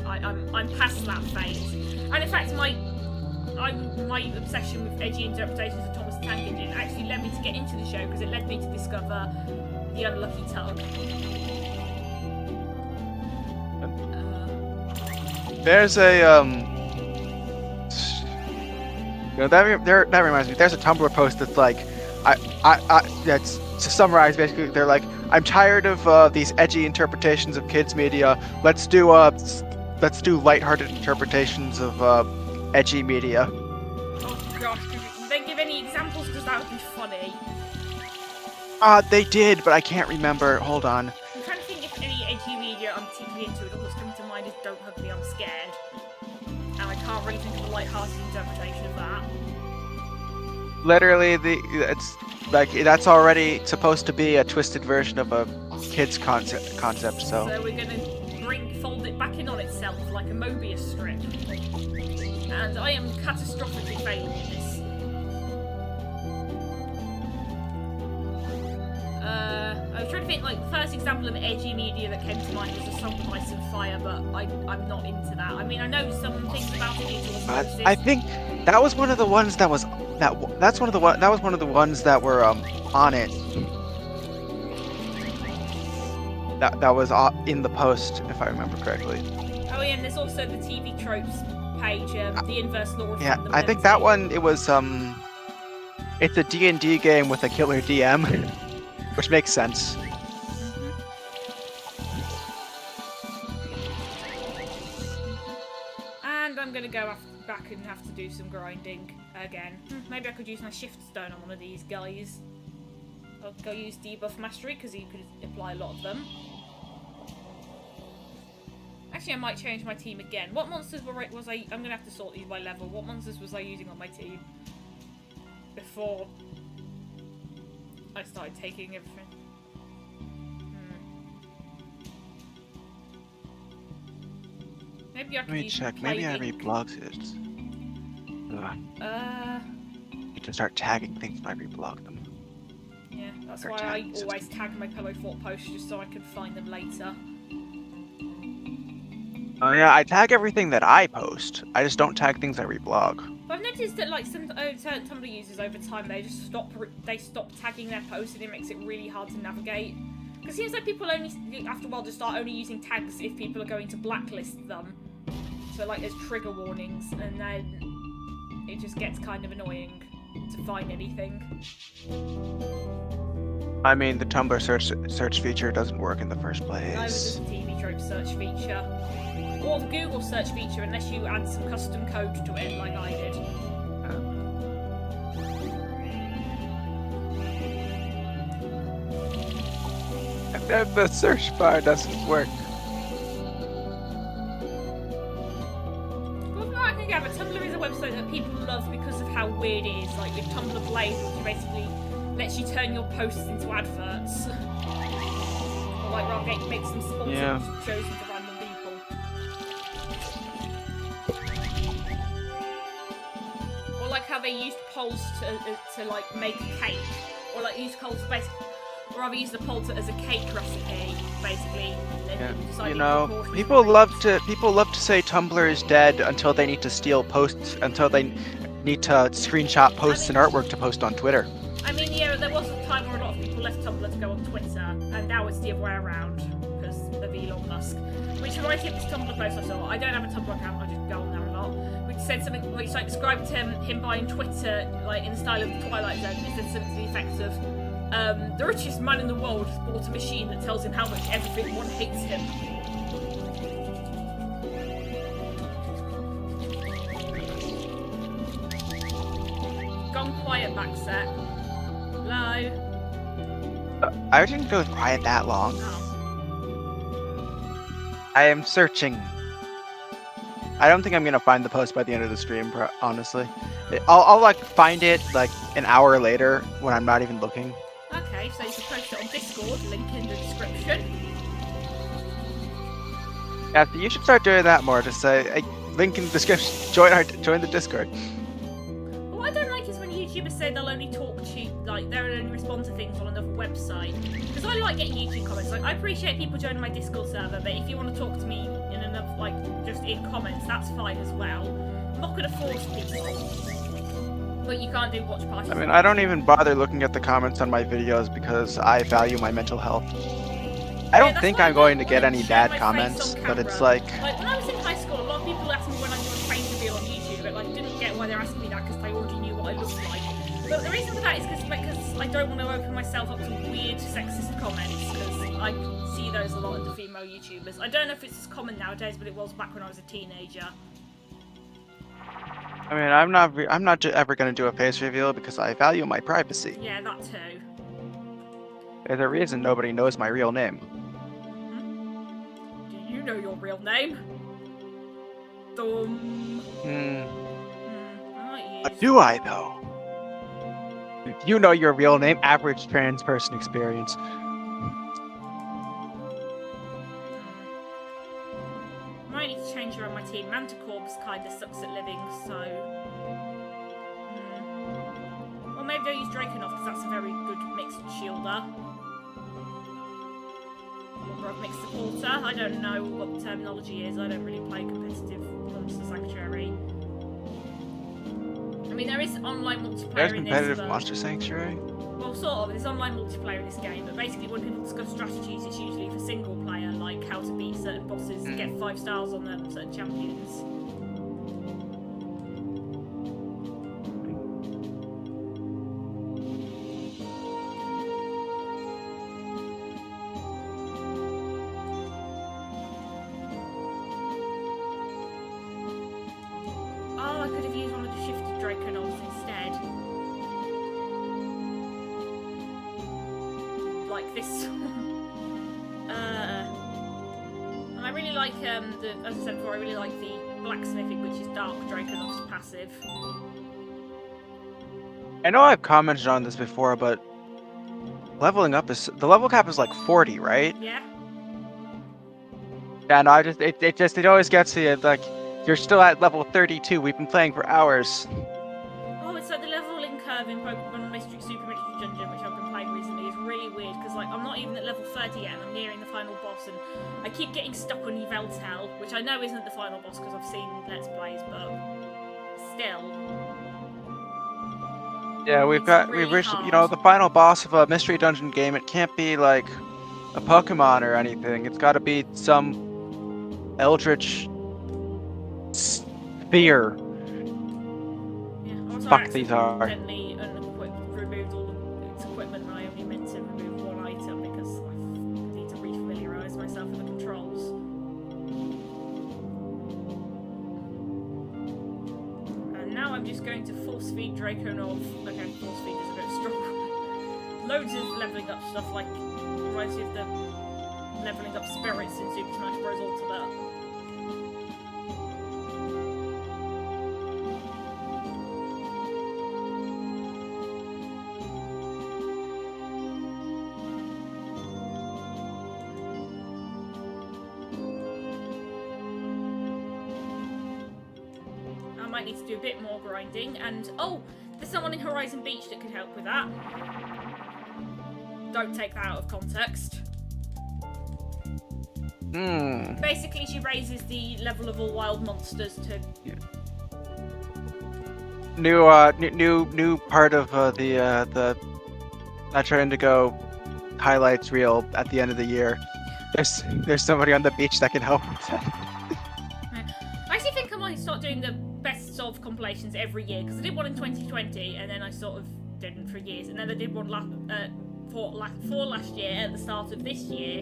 I'm past that phase. And in fact, my obsession with edgy interpretations of Thomas the Tank Engine actually led me to get into the show, because it led me to discover The Unlucky Tug. There's a that reminds me. There's a Tumblr post that's like, that's to summarize. Basically, they're like, I'm tired of these edgy interpretations of kids' media. Let's do lighthearted interpretations of edgy media. Oh gosh, did they give any examples? Because that would be funny. They did, but I can't remember. Hold on. I'm trying to think if any edgy media I'm particularly into. All that's coming to mind is Don't Hug Me, I'm Scared. And I can't really think of a light-hearted interpretation of that. Literally, it's like that's already supposed to be a twisted version of a kid's concept. So we're gonna fold it back in on itself like a Mobius strip. And I am catastrophically failing at this. I was trying to think like the first example of edgy media that came to mind was A Song of Ice and Fire, but I'm not into that. I mean, I know some things about it due to osmosis. I think that was one of the ones that was that was one of the ones that were on it. That was in the post, if I remember correctly. Oh yeah, and there's also the TV tropes page, the inverse law of Yeah, fundamental. I think that one it was it's a D&D game with a killer DM, which makes sense. And I'm gonna go back and have to do some grinding again. Maybe I could use my shift stone on one of these guys. I'll go use debuff mastery because you could apply a lot of them. Actually, I might change my team again. What monsters was I? I'm gonna have to sort these by level. What monsters was I using on my team before I started taking everything? Maybe I could Let me use check. Maybe I reblogged it. Need to start tagging things when I reblog them. Yeah, that's why I always tag my Pillow Fort posts just so I can find them later. Oh yeah, I tag everything that I post. I just don't tag things I reblog. But I've noticed that like some certain Tumblr users over time they just stop tagging their posts and it makes it really hard to navigate. Because it seems like people only after a while just start only using tags if people are going to blacklist them. So like there's trigger warnings and then it just gets kind of annoying to find anything. I mean, the Tumblr search feature doesn't work in the first place. Neither does the TV trope search feature. Or the Google search feature, unless you add some custom code to it, like I did. And then the search bar doesn't work. Well, no, I think yeah, but Tumblr is a website that people love because of how weird it is. Like with Tumblr Blaze, which basically lets you turn your posts into adverts. Or like rather make some sponsored shows into random people. Or like how they used polls to like make a cake. Or like used polls basically. Or rather used a poll as a cake recipe, basically. You know, people love to say Tumblr is dead until they need to steal posts, until they need to screenshot posts and artwork to post on Twitter. I mean, yeah, there was a time where a lot of people left Tumblr to go on Twitter, and now it's the other way around because of Elon Musk. Which reminds me of this Tumblr post I saw. I don't have a Tumblr account, I just go on there a lot. Which said something which like described him buying Twitter like in the style of the Twilight Zone. It said something to the effect of. The richest man in the world has bought a machine that tells him how much everyone hates him. Gone quiet, Maxet. Hello? I didn't go quiet that long. Oh. I am searching. I don't think I'm gonna find the post by the end of the stream, honestly. I'll like find it like an hour later when I'm not even looking. Okay, so you can post it on Discord, link in the description. Yeah, you should start doing that more. Just say, hey, link in the description. Join the Discord. What I don't like is when YouTubers say they'll only talk to, like, they'll only respond to things on another website. Because I like getting YouTube comments. Like, I appreciate people joining my Discord server, but if you want to talk to me in another, like, just in comments, that's fine as well. I'm not going to force people. But you can't do watch parties. I mean, I don't even bother looking at the comments on my videos because I value my mental health. I don't think I'm going to get any bad comments, but it's like... Like, when I was in high school, a lot of people asked me when I do a face reveal on YouTube, but, like, didn't get why they're asking me that because they already knew what I looked like. But the reason for that is because I don't want to open myself up to weird sexist comments, because I see those a lot in the female YouTubers. I don't know if it's as common nowadays, but it was back when I was a teenager. I mean, I'm not ever going to do a face reveal because I value my privacy. Yeah, that too. There's a reason nobody knows my real name. Do you know your real name? Do I, though? If you know your real name, average trans person experience. Might need to change around my team. Manticore's kind of sucks at living, so... Or maybe I'll use Drakenov, because that's a very good mixed shielder. I've mixed supporter. I don't know what the terminology is. I don't really play competitive Monster Sanctuary. I mean, there is online multiplayer There's in this. competitive But... Monster Sanctuary? Well, sort of. There's online multiplayer in this game, but basically when people discuss strategies, it's usually for single player, like how to beat certain bosses, get 5 stars on them, certain champions. Oh, I could have used one of the shifted Draconauts instead. Like this one. And I really like as I said before, I really like the blacksmithing, which is Dark Draconaut's passive. I know I've commented on this before, but leveling up is the level cap is like 40, right? Yeah. Yeah, no, it always gets to you like you're still at level 32. We've been playing for hours. Oh, it's like the leveling curve in Pokemon Mystery Super Mystery Dungeon, which I've been playing recently, is really weird because like I'm not even at level 30 yet, and I'm nearing the final boss, and I keep getting stuck on Yveltal, which I know isn't the final boss because I've seen Let's Plays, but still. Yeah, we've reached, you know, the final boss of a Mystery Dungeon game. It can't be like a Pokemon or anything. It's got to be some Eldritch sphere. Yeah, also Fuck, these are. Removed all of its equipment, and I only meant to remove one item because I need to refamiliarise myself with the controls. And now I'm just going to force feed Draconov. Okay, force feed is a bit strong. Loads of levelling up stuff, like reminds me of the levelling up spirits in Super Smash Bros. Ultimate. Might need to do a bit more grinding, and oh, there's someone in Horizon Beach that could help with that. Don't take that out of context. Basically, she raises the level of all wild monsters to new part of the Metro Indigo highlights reel at the end of the year. There's somebody on the beach that can help with that. I actually think I might start doing the best of compilations every year, because I did one in 2020 and then I sort of didn't for years, and then I did one for last year at the start of this year.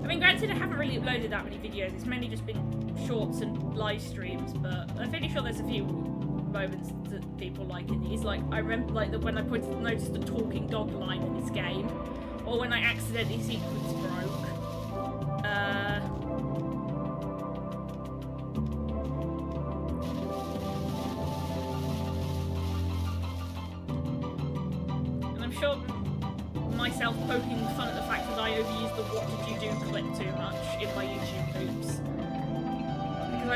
I mean, granted, I haven't really uploaded that many videos. It's mainly just been shorts and live streams, but I'm pretty sure there's a few moments that people like in these. Like I remember, like when I noticed the talking dog line in this game, or when I accidentally sequence broke. Sure, myself poking fun at the fact that I overused the "what did you do" clip too much in my YouTube loops, because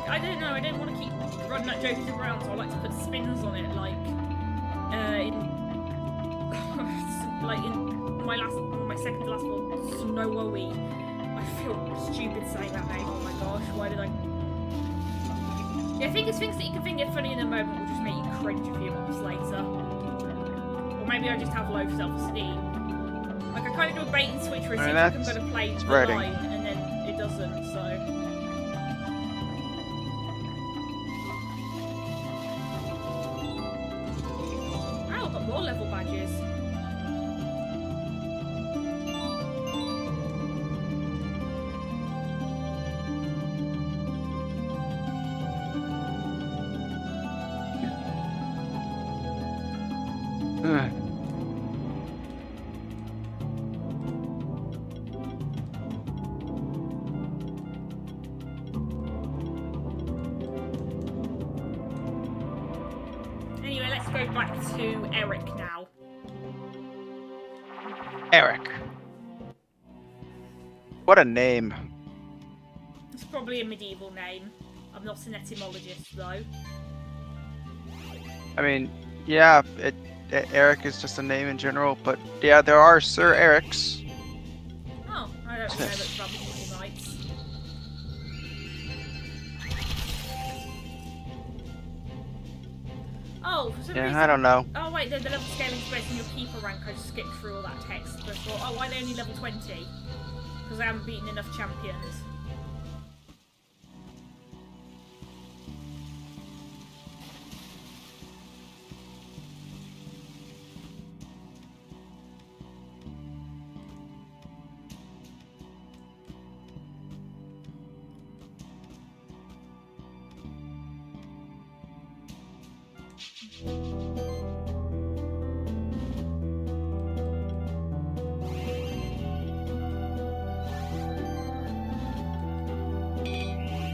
I don't know, I don't want to keep running that joke around, so I like to put spins on it, like in my second to last one, Snowy. I feel stupid saying that name. Oh my gosh, why did I? Yeah, I think it's things that you can think are funny in the moment will just make you cringe a few months later. Or maybe I just have low self-esteem. Like, I kind of do a bait and switch where it seems like I'm going to play the line, and then it doesn't, so... Oh, I've got more level badges. Anyway, let's go back to Eric now. Eric. What a name. It's probably a medieval name. I'm not an etymologist, though. I mean, yeah, Eric is just a name in general, but yeah, there are Sir Erics. Oh. don't What's know this? much about the Evil Knights. Oh, for some reason... Yeah, I don't know. Oh wait, the level scaling is based on your keeper rank. I just skipped through all that text. But I thought, oh, why are they only level 20? Because I haven't beaten enough champions.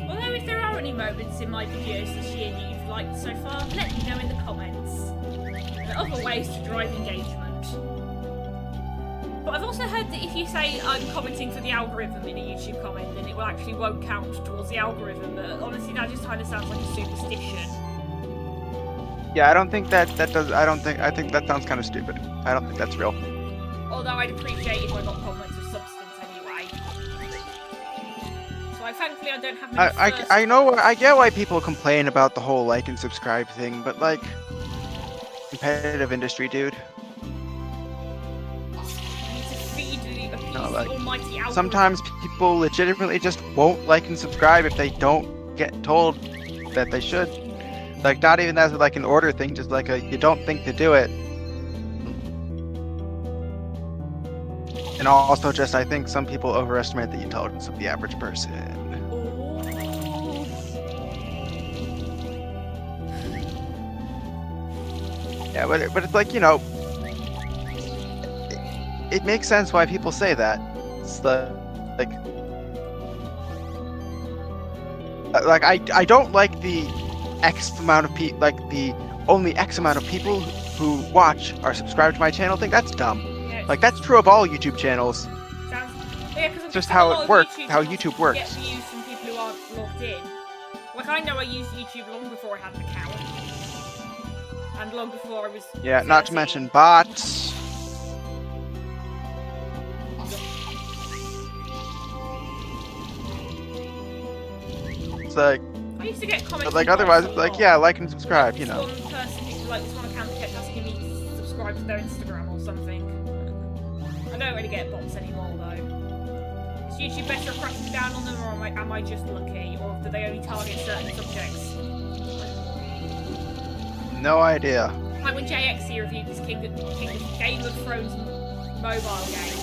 Although if there are any moments in my videos this year that you've liked so far, let me know in the comments. There are other ways to drive engagement. But I've also heard that if you say I'm commenting for the algorithm in a YouTube comment, then it will actually won't count towards the algorithm, but honestly that just kind of sounds like a superstition. Yeah, I don't think that does. I think that sounds kind of stupid. I don't think that's real. Although I'd appreciate if I got comments of substance anyway. So thankfully I don't have many I know. I get why people complain about the whole like and subscribe thing, but like, competitive industry, dude. No, like, almighty algorithm. sometimes people legitimately just won't like and subscribe if they don't get told that they should. Like, not even as like an order thing, just like a you don't think to do it. And also just I think some people overestimate the intelligence of the average person. Yeah, but it's like, you know, it makes sense why people say that. It's like I don't like the X amount of people, like the only X amount of people who watch are subscribed to my channel thing. That's dumb. Yeah, Like, that's true of all YouTube channels. It's just how it works, how YouTube works. Get views from people who aren't logged in. Like, I know I used YouTube long before I had an account. And long before I was... Yeah, not to 13. mention bots. It's like, I used to get comments. like from otherwise, bots it's a like, lot. yeah, like and subscribe, you This know. one person who, like, this one account kept asking me to subscribe to their Instagram or something. I don't really get bots anymore, though. Is YouTube better at cracking down on them, or am I just lucky? Or do they only target certain subjects? No idea. Like when JXC reviewed this Game of Thrones mobile game,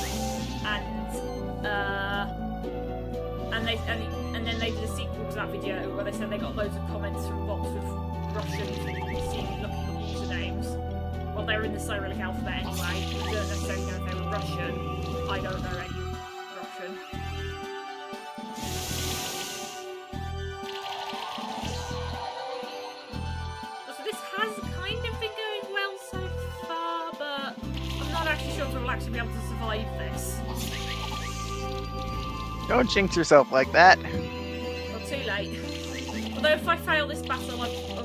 and then they did a sequel to that video where they said they got loads of comments from bots with Russian looking usernames. Well, they were in the Cyrillic alphabet anyway. We don't necessarily know if they were Russian. I don't know any Russian. So this has kind of been going well so far, but I'm not actually sure if we'll actually be able to survive this. Don't jinx yourself like that. Well, too late. Although if I fail this battle,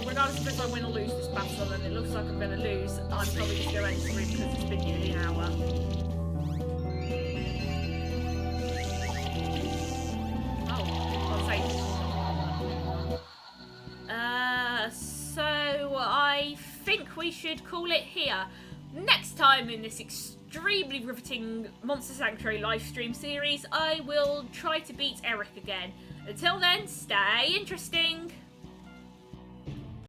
regardless of if I win or lose this battle, then it looks like I'm going to lose, I'm probably just going to end the stream because it's been nearly an hour. So I think we should call it here. Next time in this extremely riveting Monster Sanctuary live stream series, I will try to beat Eric again. Until then, stay interesting!